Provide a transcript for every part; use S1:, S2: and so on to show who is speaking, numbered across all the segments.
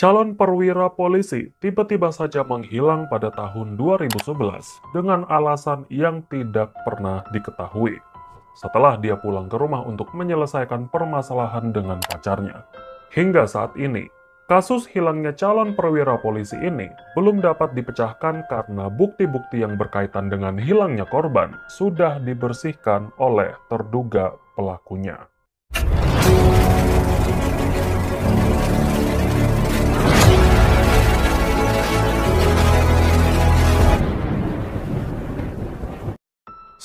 S1: Calon perwira polisi tiba-tiba saja menghilang pada tahun 2011 dengan alasan yang tidak pernah diketahui. Setelah dia pulang ke rumah untuk menyelesaikan permasalahan dengan pacarnya. Hingga saat ini, kasus hilangnya calon perwira polisi ini belum dapat dipecahkan karena bukti-bukti yang berkaitan dengan hilangnya korban sudah dibersihkan oleh terduga pelakunya.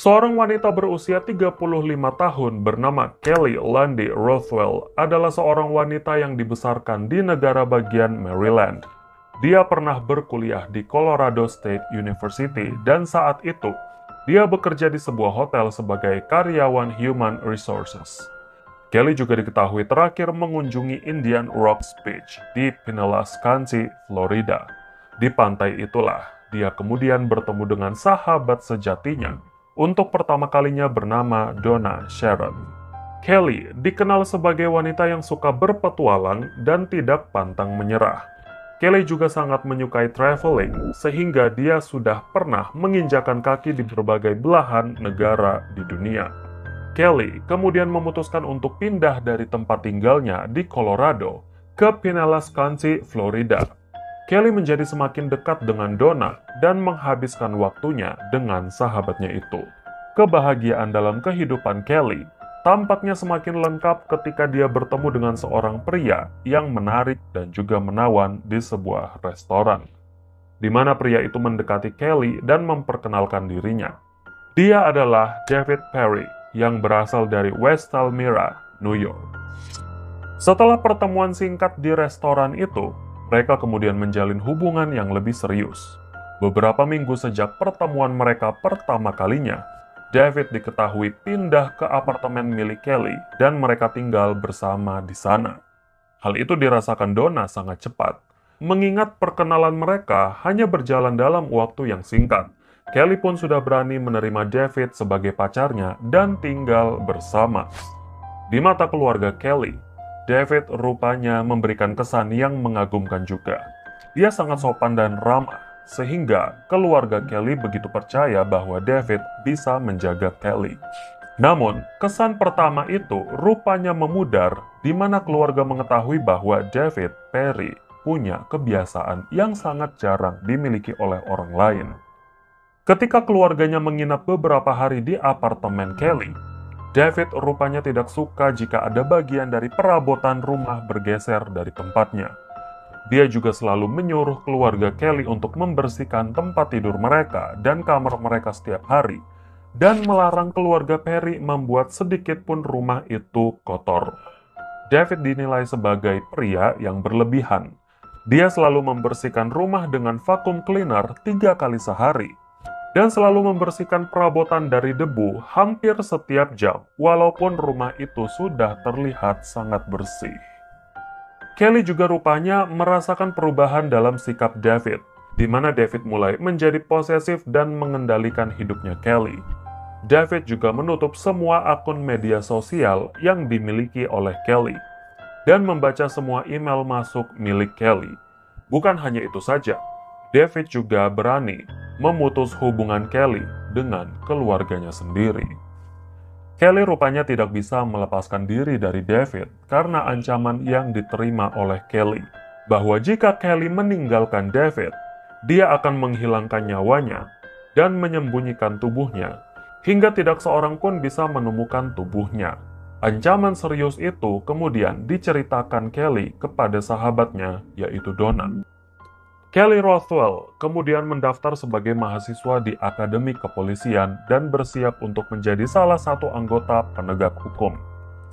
S1: Seorang wanita berusia 35 tahun bernama Kelly Lundy Rothwell adalah seorang wanita yang dibesarkan di negara bagian Maryland. Dia pernah berkuliah di Colorado State University dan saat itu, dia bekerja di sebuah hotel sebagai karyawan Human Resources. Kelly juga diketahui terakhir mengunjungi Indian Rocks Beach di Pinellas County, Florida. Di pantai itulah, dia kemudian bertemu dengan sahabat sejatinya untuk pertama kalinya bernama Donna Sharon. Kelly dikenal sebagai wanita yang suka berpetualang dan tidak pantang menyerah. Kelly juga sangat menyukai traveling, sehingga dia sudah pernah menginjakan kaki di berbagai belahan negara di dunia. Kelly kemudian memutuskan untuk pindah dari tempat tinggalnya di Colorado ke Pinellas County, Florida. Kelly menjadi semakin dekat dengan Donna dan menghabiskan waktunya dengan sahabatnya itu. Kebahagiaan dalam kehidupan Kelly tampaknya semakin lengkap ketika dia bertemu dengan seorang pria yang menarik dan juga menawan di sebuah restoran, di mana pria itu mendekati Kelly dan memperkenalkan dirinya. Dia adalah David Perry yang berasal dari West Elmira, New York. Setelah pertemuan singkat di restoran itu, mereka kemudian menjalin hubungan yang lebih serius. Beberapa minggu sejak pertemuan mereka pertama kalinya, David diketahui pindah ke apartemen milik Kelly dan mereka tinggal bersama di sana. Hal itu dirasakan Donna sangat cepat, mengingat perkenalan mereka hanya berjalan dalam waktu yang singkat. Kelly pun sudah berani menerima David sebagai pacarnya dan tinggal bersama. Di mata keluarga Kelly, David rupanya memberikan kesan yang mengagumkan juga. Dia sangat sopan dan ramah, sehingga keluarga Kelly begitu percaya bahwa David bisa menjaga Kelly. Namun, kesan pertama itu rupanya memudar di mana keluarga mengetahui bahwa David Perry punya kebiasaan yang sangat jarang dimiliki oleh orang lain. Ketika keluarganya menginap beberapa hari di apartemen Kelly, David rupanya tidak suka jika ada bagian dari perabotan rumah bergeser dari tempatnya. Dia juga selalu menyuruh keluarga Kelly untuk membersihkan tempat tidur mereka dan kamar mereka setiap hari, dan melarang keluarga Perry membuat sedikit pun rumah itu kotor. David dinilai sebagai pria yang berlebihan. Dia selalu membersihkan rumah dengan vacuum cleaner 3 kali sehari, dan selalu membersihkan perabotan dari debu hampir setiap jam, walaupun rumah itu sudah terlihat sangat bersih. Kelly juga rupanya merasakan perubahan dalam sikap David, di mana David mulai menjadi posesif dan mengendalikan hidupnya Kelly. David juga menutup semua akun media sosial yang dimiliki oleh Kelly, dan membaca semua email masuk milik Kelly. Bukan hanya itu saja, David juga berani memutus hubungan Kelly dengan keluarganya sendiri. Kelly rupanya tidak bisa melepaskan diri dari David karena ancaman yang diterima oleh Kelly, bahwa jika Kelly meninggalkan David, dia akan menghilangkan nyawanya dan menyembunyikan tubuhnya, hingga tidak seorang pun bisa menemukan tubuhnya. Ancaman serius itu kemudian diceritakan Kelly kepada sahabatnya, yaitu Donna. Kelly Rothwell kemudian mendaftar sebagai mahasiswa di Akademi Kepolisian dan bersiap untuk menjadi salah satu anggota penegak hukum.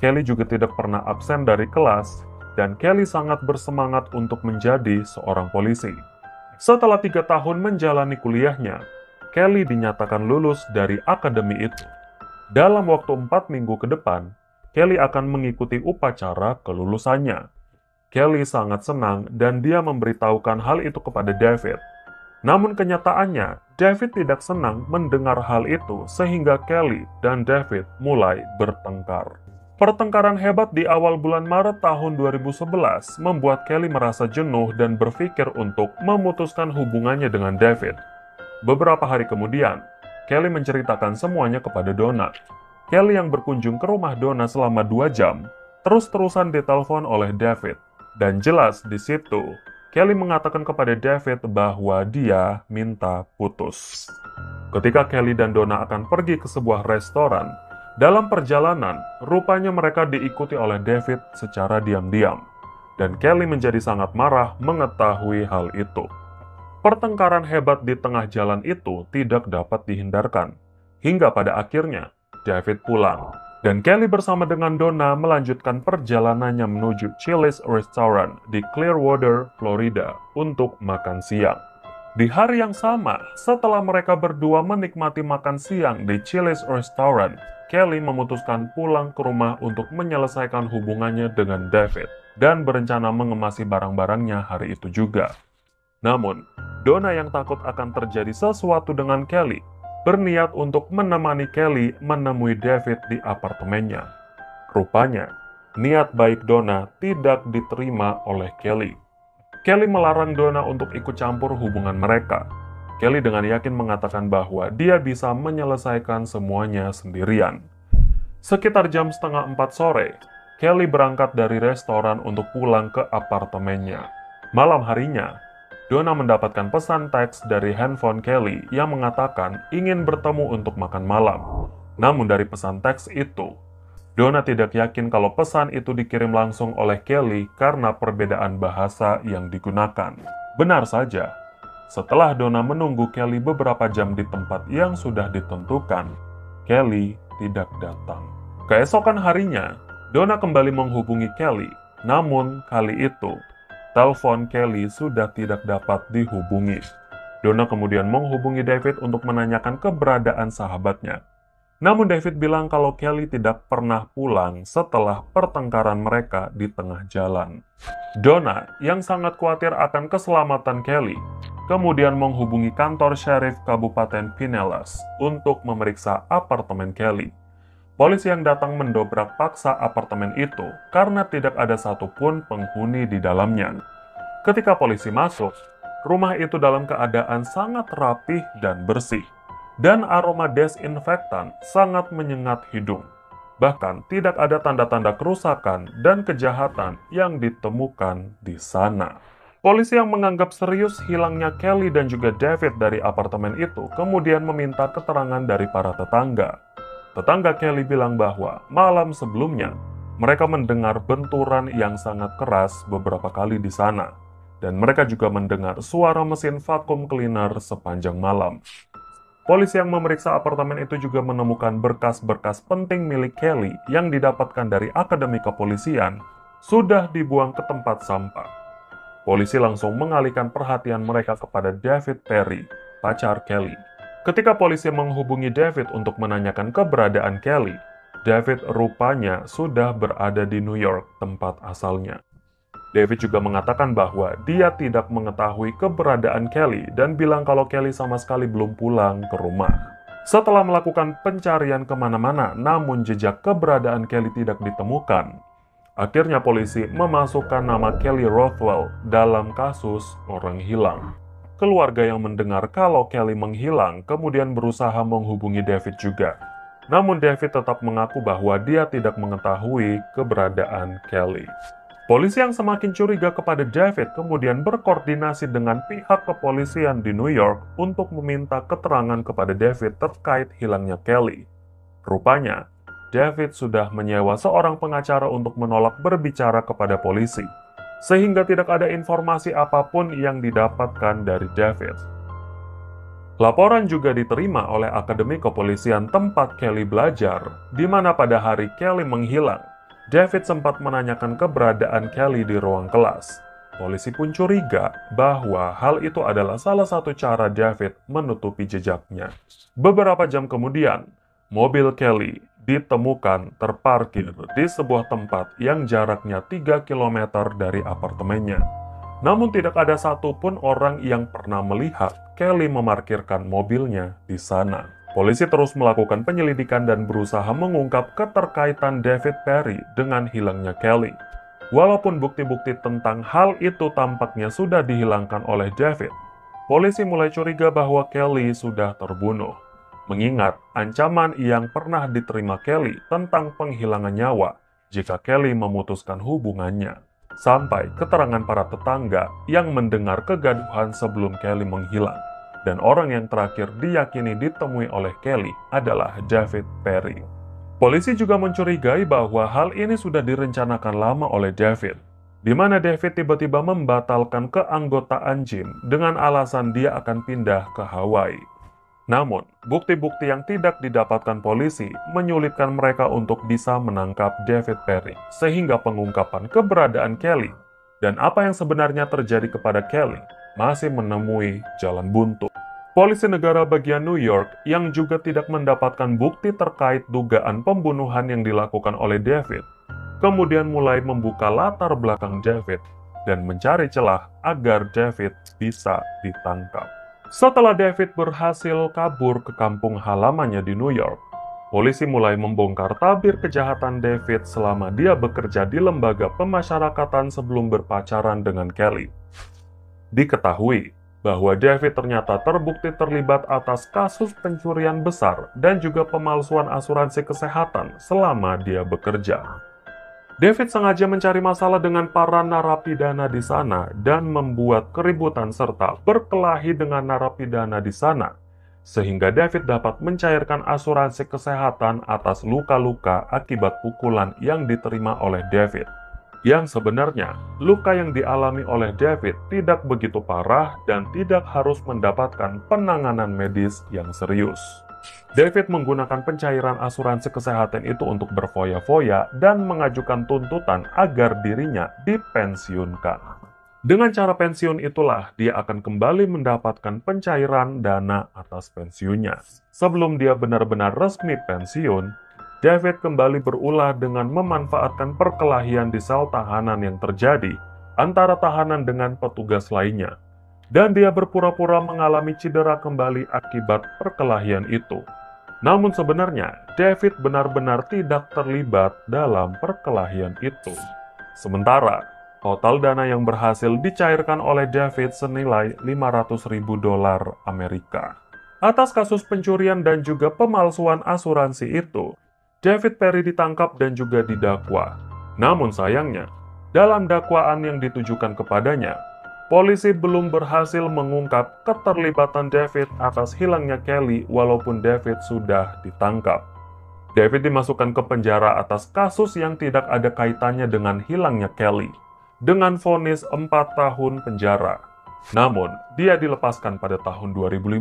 S1: Kelly juga tidak pernah absen dari kelas, dan Kelly sangat bersemangat untuk menjadi seorang polisi. Setelah 3 tahun menjalani kuliahnya, Kelly dinyatakan lulus dari akademi itu. Dalam waktu 4 minggu ke depan, Kelly akan mengikuti upacara kelulusannya. Kelly sangat senang dan dia memberitahukan hal itu kepada David. Namun kenyataannya, David tidak senang mendengar hal itu sehingga Kelly dan David mulai bertengkar. Pertengkaran hebat di awal bulan Maret tahun 2011 membuat Kelly merasa jenuh dan berpikir untuk memutuskan hubungannya dengan David. Beberapa hari kemudian, Kelly menceritakan semuanya kepada Donna. Kelly yang berkunjung ke rumah Donna selama 2 jam, terus-terusan ditelepon oleh David. Dan jelas di situ, Kelly mengatakan kepada David bahwa dia minta putus. Ketika Kelly dan Donna akan pergi ke sebuah restoran, dalam perjalanan, rupanya mereka diikuti oleh David secara diam-diam. Dan Kelly menjadi sangat marah mengetahui hal itu. Pertengkaran hebat di tengah jalan itu tidak dapat dihindarkan. Hingga pada akhirnya, David pulang. Dan Kelly bersama dengan Donna melanjutkan perjalanannya menuju Chili's Restaurant di Clearwater, Florida untuk makan siang. Di hari yang sama, setelah mereka berdua menikmati makan siang di Chili's Restaurant, Kelly memutuskan pulang ke rumah untuk menyelesaikan hubungannya dengan David dan berencana mengemasi barang-barangnya hari itu juga. Namun, Donna yang takut akan terjadi sesuatu dengan Kelly, berniat untuk menemani Kelly menemui David di apartemennya. Rupanya, niat baik Donna tidak diterima oleh Kelly. Kelly melarang Donna untuk ikut campur hubungan mereka. Kelly dengan yakin mengatakan bahwa dia bisa menyelesaikan semuanya sendirian. Sekitar jam 3:30 sore, Kelly berangkat dari restoran untuk pulang ke apartemennya. Malam harinya, Donna mendapatkan pesan teks dari handphone Kelly yang mengatakan ingin bertemu untuk makan malam. Namun dari pesan teks itu, Donna tidak yakin kalau pesan itu dikirim langsung oleh Kelly karena perbedaan bahasa yang digunakan. Benar saja, setelah Donna menunggu Kelly beberapa jam di tempat yang sudah ditentukan, Kelly tidak datang. Keesokan harinya, Donna kembali menghubungi Kelly, namun kali itu, telepon Kelly sudah tidak dapat dihubungi. Donna kemudian menghubungi David untuk menanyakan keberadaan sahabatnya. Namun David bilang kalau Kelly tidak pernah pulang setelah pertengkaran mereka di tengah jalan. Donna, yang sangat khawatir akan keselamatan Kelly, kemudian menghubungi kantor Sheriff Kabupaten Pinellas untuk memeriksa apartemen Kelly. Polisi yang datang mendobrak paksa apartemen itu karena tidak ada satupun penghuni di dalamnya. Ketika polisi masuk, rumah itu dalam keadaan sangat rapih dan bersih. Dan aroma desinfektan sangat menyengat hidung. Bahkan tidak ada tanda-tanda kerusakan dan kejahatan yang ditemukan di sana. Polisi yang menganggap serius hilangnya Kelly dan juga David dari apartemen itu kemudian meminta keterangan dari para tetangga. Tetangga Kelly bilang bahwa malam sebelumnya mereka mendengar benturan yang sangat keras beberapa kali di sana. Dan mereka juga mendengar suara mesin vakum cleaner sepanjang malam. Polisi yang memeriksa apartemen itu juga menemukan berkas-berkas penting milik Kelly yang didapatkan dari Akademi Kepolisian sudah dibuang ke tempat sampah. Polisi langsung mengalihkan perhatian mereka kepada David Perry, pacar Kelly. Ketika polisi menghubungi David untuk menanyakan keberadaan Kelly, David rupanya sudah berada di New York, tempat asalnya. David juga mengatakan bahwa dia tidak mengetahui keberadaan Kelly dan bilang kalau Kelly sama sekali belum pulang ke rumah. Setelah melakukan pencarian kemana-mana, namun jejak keberadaan Kelly tidak ditemukan, akhirnya polisi memasukkan nama Kelly Rothwell dalam kasus orang hilang. Keluarga yang mendengar kalau Kelly menghilang kemudian berusaha menghubungi David juga. Namun David tetap mengaku bahwa dia tidak mengetahui keberadaan Kelly. Polisi yang semakin curiga kepada David kemudian berkoordinasi dengan pihak kepolisian di New York untuk meminta keterangan kepada David terkait hilangnya Kelly. Rupanya, David sudah menyewa seorang pengacara untuk menolak berbicara kepada polisi, sehingga tidak ada informasi apapun yang didapatkan dari David. Laporan juga diterima oleh Akademi Kepolisian tempat Kelly belajar, di mana pada hari Kelly menghilang, David sempat menanyakan keberadaan Kelly di ruang kelas. Polisi pun curiga bahwa hal itu adalah salah satu cara David menutupi jejaknya. Beberapa jam kemudian, mobil Kelly ditemukan terparkir di sebuah tempat yang jaraknya 3 km dari apartemennya. Namun tidak ada satupun orang yang pernah melihat Kelly memarkirkan mobilnya di sana. Polisi terus melakukan penyelidikan dan berusaha mengungkap keterkaitan David Perry dengan hilangnya Kelly. Walaupun bukti-bukti tentang hal itu tampaknya sudah dihilangkan oleh David, polisi mulai curiga bahwa Kelly sudah terbunuh. Mengingat ancaman yang pernah diterima Kelly tentang penghilangan nyawa jika Kelly memutuskan hubungannya. Sampai keterangan para tetangga yang mendengar kegaduhan sebelum Kelly menghilang. Dan orang yang terakhir diyakini ditemui oleh Kelly adalah David Perry. Polisi juga mencurigai bahwa hal ini sudah direncanakan lama oleh David, di mana David tiba-tiba membatalkan keanggotaan gym dengan alasan dia akan pindah ke Hawaii. Namun, bukti-bukti yang tidak didapatkan polisi menyulitkan mereka untuk bisa menangkap David Perry, sehingga pengungkapan keberadaan Kelly dan apa yang sebenarnya terjadi kepada Kelly masih menemui jalan buntu. Polisi negara bagian New York yang juga tidak mendapatkan bukti terkait dugaan pembunuhan yang dilakukan oleh David, kemudian mulai membuka latar belakang David dan mencari celah agar David bisa ditangkap. Setelah David berhasil kabur ke kampung halamannya di New York, polisi mulai membongkar tabir kejahatan David selama dia bekerja di lembaga pemasyarakatan sebelum berpacaran dengan Kelly. Diketahui bahwa David ternyata terbukti terlibat atas kasus pencurian besar dan juga pemalsuan asuransi kesehatan selama dia bekerja. David sengaja mencari masalah dengan para narapidana di sana dan membuat keributan serta berkelahi dengan narapidana di sana, sehingga David dapat mencairkan asuransi kesehatan atas luka-luka akibat pukulan yang diterima oleh David. Yang sebenarnya, luka yang dialami oleh David tidak begitu parah dan tidak harus mendapatkan penanganan medis yang serius. David menggunakan pencairan asuransi kesehatan itu untuk berfoya-foya dan mengajukan tuntutan agar dirinya dipensiunkan. Dengan cara pensiun itulah dia akan kembali mendapatkan pencairan dana atas pensiunnya. Sebelum dia benar-benar resmi pensiun, David kembali berulah dengan memanfaatkan perkelahian di sel tahanan yang terjadi antara tahanan dengan petugas lainnya. Dan dia berpura-pura mengalami cedera kembali akibat perkelahian itu. Namun sebenarnya, David benar-benar tidak terlibat dalam perkelahian itu. Sementara, total dana yang berhasil dicairkan oleh David senilai $500.000 Amerika. Atas kasus pencurian dan juga pemalsuan asuransi itu, David Perry ditangkap dan juga didakwa. Namun sayangnya, dalam dakwaan yang ditujukan kepadanya, polisi belum berhasil mengungkap keterlibatan David atas hilangnya Kelly walaupun David sudah ditangkap. David dimasukkan ke penjara atas kasus yang tidak ada kaitannya dengan hilangnya Kelly, dengan vonis 4 tahun penjara. Namun, dia dilepaskan pada tahun 2015.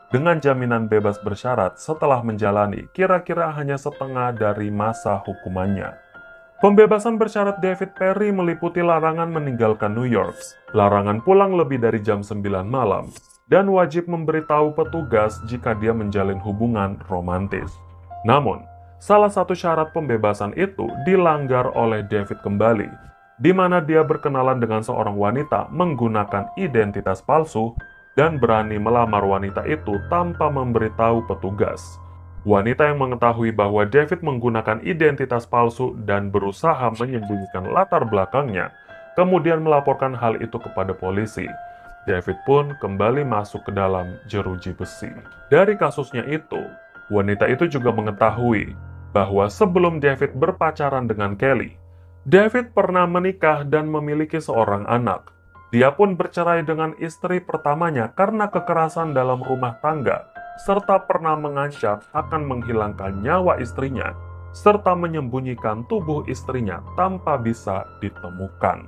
S1: Dengan jaminan bebas bersyarat setelah menjalani kira-kira hanya setengah dari masa hukumannya. Pembebasan bersyarat David Perry meliputi larangan meninggalkan New York, larangan pulang lebih dari jam 9 malam, dan wajib memberitahu petugas jika dia menjalin hubungan romantis. Namun, salah satu syarat pembebasan itu dilanggar oleh David kembali, di mana dia berkenalan dengan seorang wanita menggunakan identitas palsu dan berani melamar wanita itu tanpa memberitahu petugas. Wanita yang mengetahui bahwa David menggunakan identitas palsu dan berusaha menyembunyikan latar belakangnya, kemudian melaporkan hal itu kepada polisi. David pun kembali masuk ke dalam jeruji besi. Dari kasusnya itu, wanita itu juga mengetahui bahwa sebelum David berpacaran dengan Kelly, David pernah menikah dan memiliki seorang anak. Dia pun bercerai dengan istri pertamanya karena kekerasan dalam rumah tangga, serta pernah mengancam akan menghilangkan nyawa istrinya, serta menyembunyikan tubuh istrinya tanpa bisa ditemukan.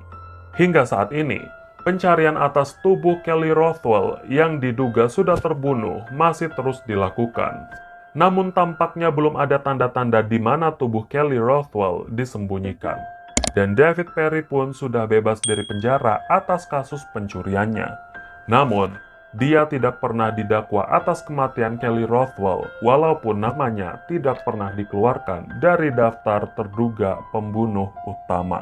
S1: Hingga saat ini, pencarian atas tubuh Kelly Rothwell yang diduga sudah terbunuh masih terus dilakukan. Namun tampaknya belum ada tanda-tanda di mana tubuh Kelly Rothwell disembunyikan. Dan David Perry pun sudah bebas dari penjara atas kasus pencuriannya. Namun, dia tidak pernah didakwa atas kematian Kelly Rothwell, walaupun namanya tidak pernah dikeluarkan dari daftar terduga pembunuh utama.